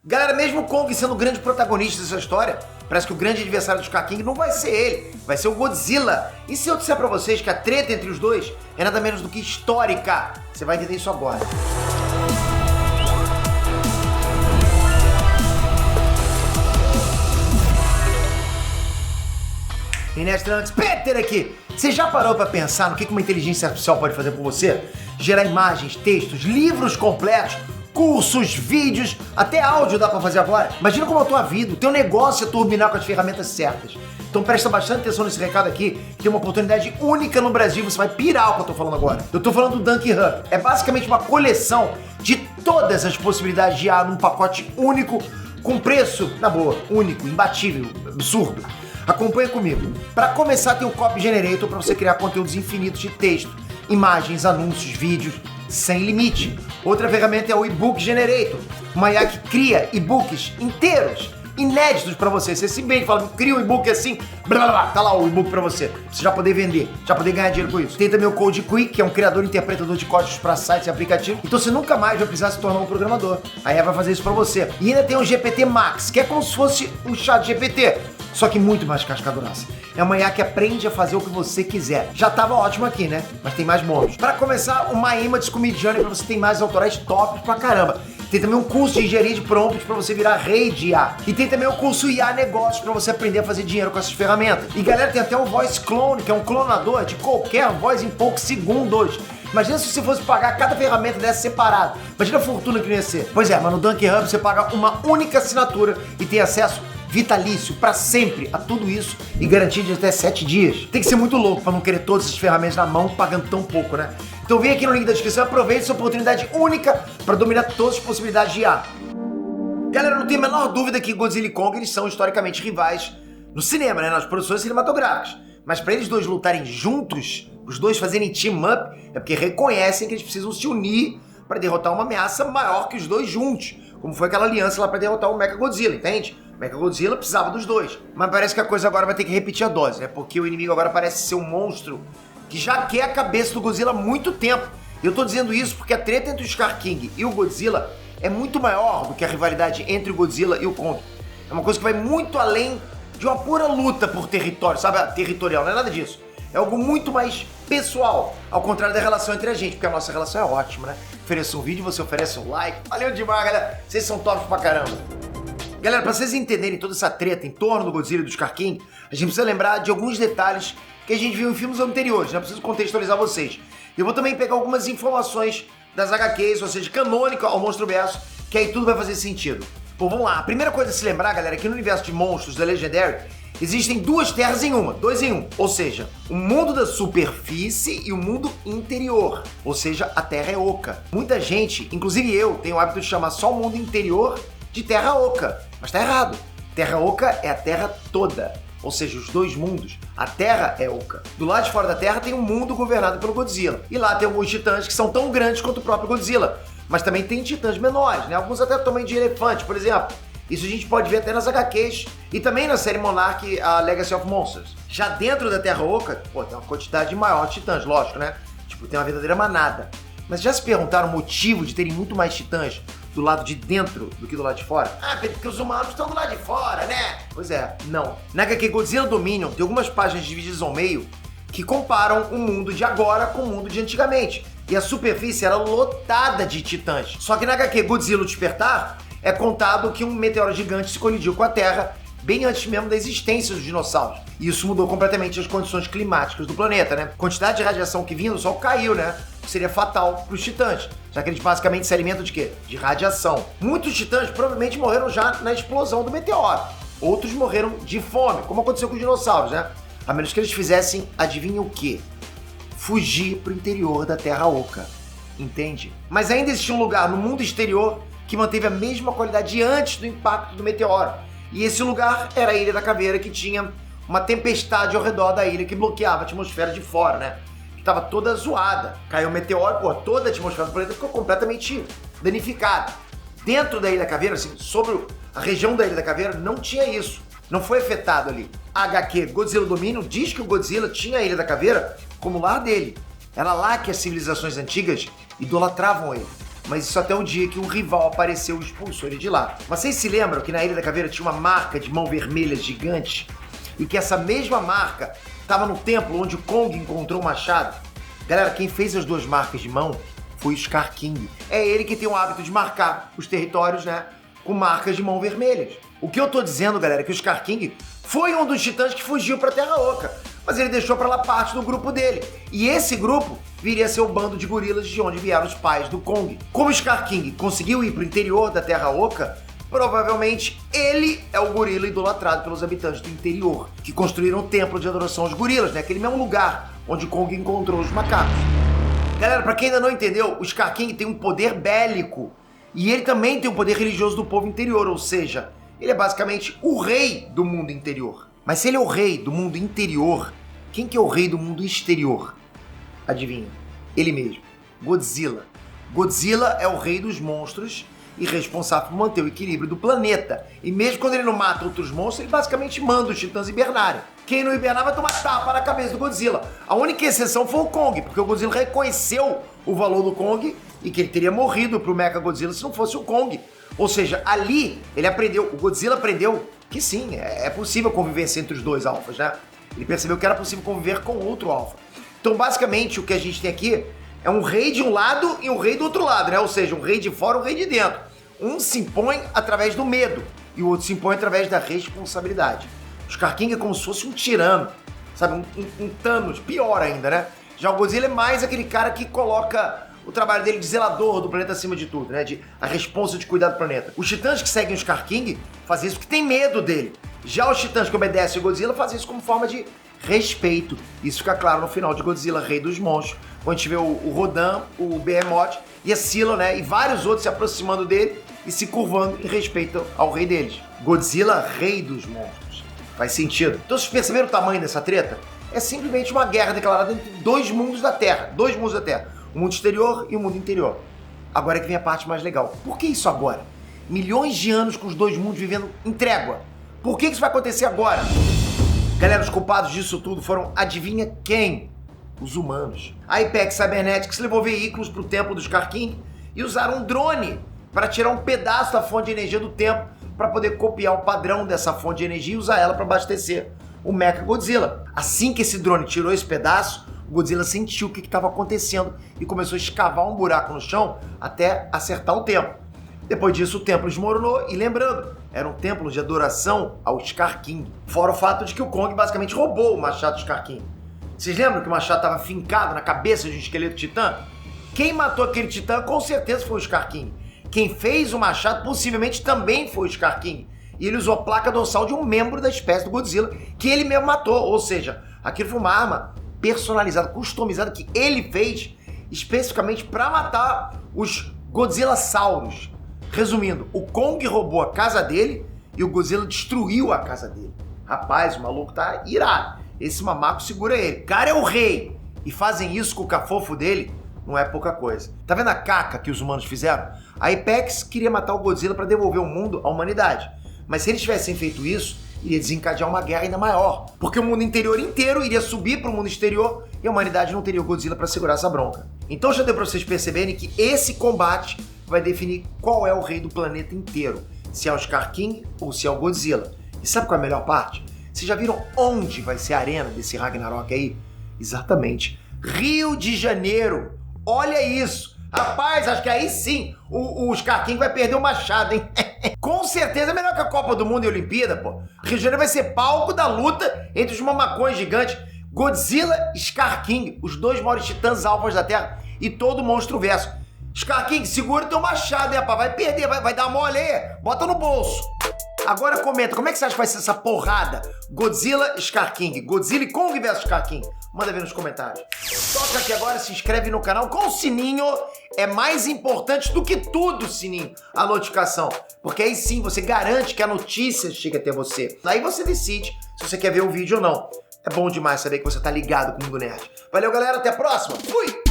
Galera, mesmo o Kong sendo o grande protagonista dessa história, parece que o grande adversário do Scar King não vai ser ele, vai ser o Godzilla. E se eu disser pra vocês que a treta entre os dois é nada menos do que histórica? Você vai entender isso agora. Inestrantes, Peter aqui! Você já parou pra pensar no que uma inteligência artificial pode fazer por você? Gerar imagens, textos, livros completos, cursos, vídeos, até áudio dá pra fazer agora. Imagina como é a tua vida, o teu negócio é turbinar com as ferramentas certas. Então presta bastante atenção nesse recado aqui, que tem uma oportunidade única no Brasil, você vai pirar o que eu tô falando agora. Eu tô falando do Dunk Hub. É basicamente uma coleção de todas as possibilidades de IA num pacote único, com preço, na boa, único, imbatível, absurdo. Acompanha comigo. Para começar, tem o Copy Generator para você criar conteúdos infinitos de texto, imagens, anúncios, vídeos, sem limite. Outra ferramenta é o eBook Generator, uma IA que cria e-books inteiros, inéditos para você. Você simplesmente fala, cria um e-book assim, blá blá blá, tá lá o e-book para você. Você já poder vender, já poder ganhar dinheiro com isso. Tem também o Code Quick, que é um criador e interpretador de códigos para sites e aplicativos. Então você nunca mais vai precisar se tornar um programador. A IA vai fazer isso para você. E ainda tem o GPT Max, que é como se fosse um chat GPT, só que muito mais casca grossa. É uma IA que aprende a fazer o que você quiser. Já tava ótimo aqui, né? Mas tem mais bônus. Para começar, uma Image com Midjourney para você ter mais autorais tops pra caramba. Tem também um curso de engenharia de prompts para você virar rei de IA. E tem também o curso IA Negócios para você aprender a fazer dinheiro com essas ferramentas. E galera, tem até o Voice Clone, que é um clonador de qualquer voz em poucos segundos. Imagina se você fosse pagar cada ferramenta dessa separado. Imagina a fortuna que não ia ser. Pois é, mas no Dunk Hub você paga uma única assinatura e tem acesso vitalício para sempre a tudo isso e garantia de até 7 dias. Tem que ser muito louco para não querer todas essas ferramentas na mão pagando tão pouco, né? Então vem aqui no link da descrição e aproveite essa oportunidade única para dominar todas as possibilidades de IA. Galera, não tem a menor dúvida que Godzilla e Kong eles são historicamente rivais no cinema, né? Nas produções cinematográficas. Mas para eles dois lutarem juntos, os dois fazerem team up, é porque reconhecem que eles precisam se unir para derrotar uma ameaça maior que os dois juntos, como foi aquela aliança lá para derrotar o Mechagodzilla, entende? O Mechagodzilla precisava dos dois. Mas parece que a coisa agora vai ter que repetir a dose, né? Porque o inimigo agora parece ser um monstro que já quer a cabeça do Godzilla há muito tempo. Eu tô dizendo isso porque a treta entre o Scar King e o Godzilla é muito maior do que a rivalidade entre o Godzilla e o Kong. É uma coisa que vai muito além de uma pura luta por território, sabe? Territorial, não é nada disso. É algo muito mais pessoal, ao contrário da relação entre a gente, porque a nossa relação é ótima, né? Ofereço um vídeo, você oferece um like. Valeu demais, galera. Vocês são tops pra caramba. Galera, pra vocês entenderem toda essa treta em torno do Godzilla e do Scar King, a gente precisa lembrar de alguns detalhes que a gente viu em filmes anteriores, né? Preciso contextualizar vocês. Eu vou também pegar algumas informações das HQs, ou seja, canônica ao Monstruverso, que aí tudo vai fazer sentido. Pô, vamos lá. A primeira coisa a se lembrar, galera, é que no universo de monstros da Legendary, existem duas terras em uma, 2 em 1. Ou seja, o mundo da superfície e o mundo interior. Ou seja, a Terra é oca. Muita gente, inclusive eu, tem o hábito de chamar só o mundo interior de Terra Oca. Mas tá errado. Terra Oca é a Terra toda. Ou seja, os dois mundos. A Terra é oca. Do lado de fora da Terra tem um mundo governado pelo Godzilla. E lá tem alguns titãs que são tão grandes quanto o próprio Godzilla. Mas também tem titãs menores, né? Alguns até tamanho de elefante, por exemplo. Isso a gente pode ver até nas HQs e também na série Monarch, a Legacy of Monsters. Já dentro da Terra Oca, pô, tem uma quantidade maior de titãs, lógico, né? Tipo, tem uma verdadeira manada. Mas já se perguntaram o motivo de terem muito mais titãs do lado de dentro do que do lado de fora? Ah, porque os humanos estão do lado de fora, né? Pois é, não. Na HQ Godzilla Dominion tem algumas páginas divididas ao meio que comparam o mundo de agora com o mundo de antigamente. E a superfície era lotada de titãs. Só que na HQ Godzilla o Despertar, é contado que um meteoro gigante se colidiu com a Terra bem antes mesmo da existência dos dinossauros. E isso mudou completamente as condições climáticas do planeta, né? A quantidade de radiação que vinha do Sol caiu, né? Que seria fatal para os titãs, já que eles basicamente se alimentam de quê? De radiação. Muitos titãs provavelmente morreram já na explosão do meteoro. Outros morreram de fome, como aconteceu com os dinossauros, né? A menos que eles fizessem, adivinha o quê? Fugir para o interior da Terra Oca. Entende? Mas ainda existia um lugar no mundo exterior que manteve a mesma qualidade de antes do impacto do meteoro. E esse lugar era a Ilha da Caveira, que tinha uma tempestade ao redor da ilha que bloqueava a atmosfera de fora, né? Que estava toda zoada. Caiu o meteoro, pô, toda a atmosfera do planeta ficou completamente danificada. Dentro da Ilha da Caveira, assim, sobre a região da Ilha da Caveira, não tinha isso. Não foi afetado ali. A HQ Godzilla Dominion diz que o Godzilla tinha a Ilha da Caveira como lar dele. Era lá que as civilizações antigas idolatravam ele. Mas isso até o dia que um rival apareceu e expulsou ele de lá. Mas vocês se lembram que na Ilha da Caveira tinha uma marca de mão vermelha gigante? E que essa mesma marca estava no templo onde o Kong encontrou o machado? Galera, quem fez as duas marcas de mão foi o Scar King. É ele que tem o hábito de marcar os territórios, né, com marcas de mão vermelhas. O que eu tô dizendo, galera, é que o Scar King foi um dos titãs que fugiu pra Terra Oca, mas ele deixou pra lá parte do grupo dele. E esse grupo viria a ser o bando de gorilas de onde vieram os pais do Kong. Como o Scar King conseguiu ir pro interior da Terra Oca, provavelmente ele é o gorila idolatrado pelos habitantes do interior, que construíram o templo de adoração aos gorilas, né? Aquele mesmo lugar onde o Kong encontrou os macacos. Galera, pra quem ainda não entendeu, o Scar King tem um poder bélico e ele também tem o poder religioso do povo interior, ou seja, ele é basicamente o rei do mundo interior. Mas se ele é o rei do mundo interior, quem que é o rei do mundo exterior? Adivinha? Ele mesmo, Godzilla. Godzilla é o rei dos monstros e responsável por manter o equilíbrio do planeta. E mesmo quando ele não mata outros monstros, ele basicamente manda os titãs hibernarem. Quem não hibernar vai tomar tapa na cabeça do Godzilla. A única exceção foi o Kong, porque o Godzilla reconheceu o valor do Kong e que ele teria morrido pro Mechagodzilla se não fosse o Kong. Ou seja, ali ele aprendeu, o Godzilla aprendeu que sim, é possível convivência entre os dois alfas, né? Ele percebeu que era possível conviver com outro alfa. Então, basicamente, o que a gente tem aqui é um rei de um lado e um rei do outro lado, né? Ou seja, um rei de fora e um rei de dentro. Um se impõe através do medo e o outro se impõe através da responsabilidade. O Scar King é como se fosse um tirano, sabe? Um Thanos, pior ainda, né? Já o Godzilla é mais aquele cara que coloca o trabalho dele de zelador do planeta acima de tudo, né? A responsa de cuidar do planeta. Os titãs que seguem o Scar King fazem isso porque tem medo dele. Já os titãs que obedecem o Godzilla fazem isso como forma de respeito. Isso fica claro no final de Godzilla, Rei dos Monstros, quando a gente vê o Rodan, o Behemoth e a Scylla, né? E vários outros se aproximando dele e se curvando em respeito ao rei deles. Godzilla, Rei dos Monstros. Faz sentido. Então vocês perceberam o tamanho dessa treta? É simplesmente uma guerra declarada entre dois mundos da Terra. Dois mundos da Terra. O mundo exterior e o mundo interior. Agora é que vem a parte mais legal. Por que isso agora? Milhões de anos com os dois mundos vivendo em trégua. Por que isso vai acontecer agora? Galera, os culpados disso tudo foram, adivinha quem? Os humanos. A Apex Cybernetics levou veículos para o templo do Scar King e usaram um drone para tirar um pedaço da fonte de energia do templo para poder copiar o padrão dessa fonte de energia e usar ela para abastecer o Mechagodzilla. Assim que esse drone tirou esse pedaço, o Godzilla sentiu o que estava acontecendo e começou a escavar um buraco no chão até acertar o templo. Depois disso, o templo desmoronou e, lembrando, era um templo de adoração ao Scar King. Fora o fato de que o Kong basicamente roubou o machado do Scar King. Vocês lembram que o machado estava fincado na cabeça de um esqueleto titã? Quem matou aquele titã com certeza foi o Scar King. Quem fez o machado possivelmente também foi o Scar King. E ele usou a placa dorsal de um membro da espécie do Godzilla, que ele mesmo matou. Ou seja, aquilo foi uma arma personalizada, customizada, que ele fez especificamente para matar os Godzillasauros. Resumindo, o Kong roubou a casa dele e o Godzilla destruiu a casa dele. Rapaz, o maluco tá irado. Esse mamaco segura ele. O cara é o rei. E fazem isso com o cafofo dele, não é pouca coisa. Tá vendo a caca que os humanos fizeram? A Apex queria matar o Godzilla para devolver o mundo à humanidade. Mas se eles tivessem feito isso, iria desencadear uma guerra ainda maior. Porque o mundo interior inteiro iria subir para o mundo exterior e a humanidade não teria o Godzilla para segurar essa bronca. Então já deu para vocês perceberem que esse combate vai definir qual é o rei do planeta inteiro. Se é o Scar King ou se é o Godzilla. E sabe qual é a melhor parte? Vocês já viram onde vai ser a arena desse Ragnarok aí? Exatamente. Rio de Janeiro. Olha isso. Rapaz, acho que aí sim o Scar King vai perder o machado, hein? Com certeza é melhor que a Copa do Mundo e a Olimpíada, pô. Rio de Janeiro vai ser palco da luta entre os mamacões gigantes. Godzilla e Scar King, os dois maiores titãs alfas da Terra e todo o monstro verso. Scar King, segura teu machado, hein, rapaz? Vai perder, vai dar mole aí. Bota no bolso. Agora comenta, como é que você acha que vai ser essa porrada? Godzilla e Scar King. Godzilla e Kong versus Scar King. Manda ver nos comentários. Toca aqui agora, se inscreve no canal com o sininho. É mais importante do que tudo o sininho, a notificação. Porque aí sim você garante que a notícia chega até você. Aí você decide se você quer ver o vídeo ou não. É bom demais saber que você tá ligado com o Mundo Nerd. Valeu, galera. Até a próxima. Fui!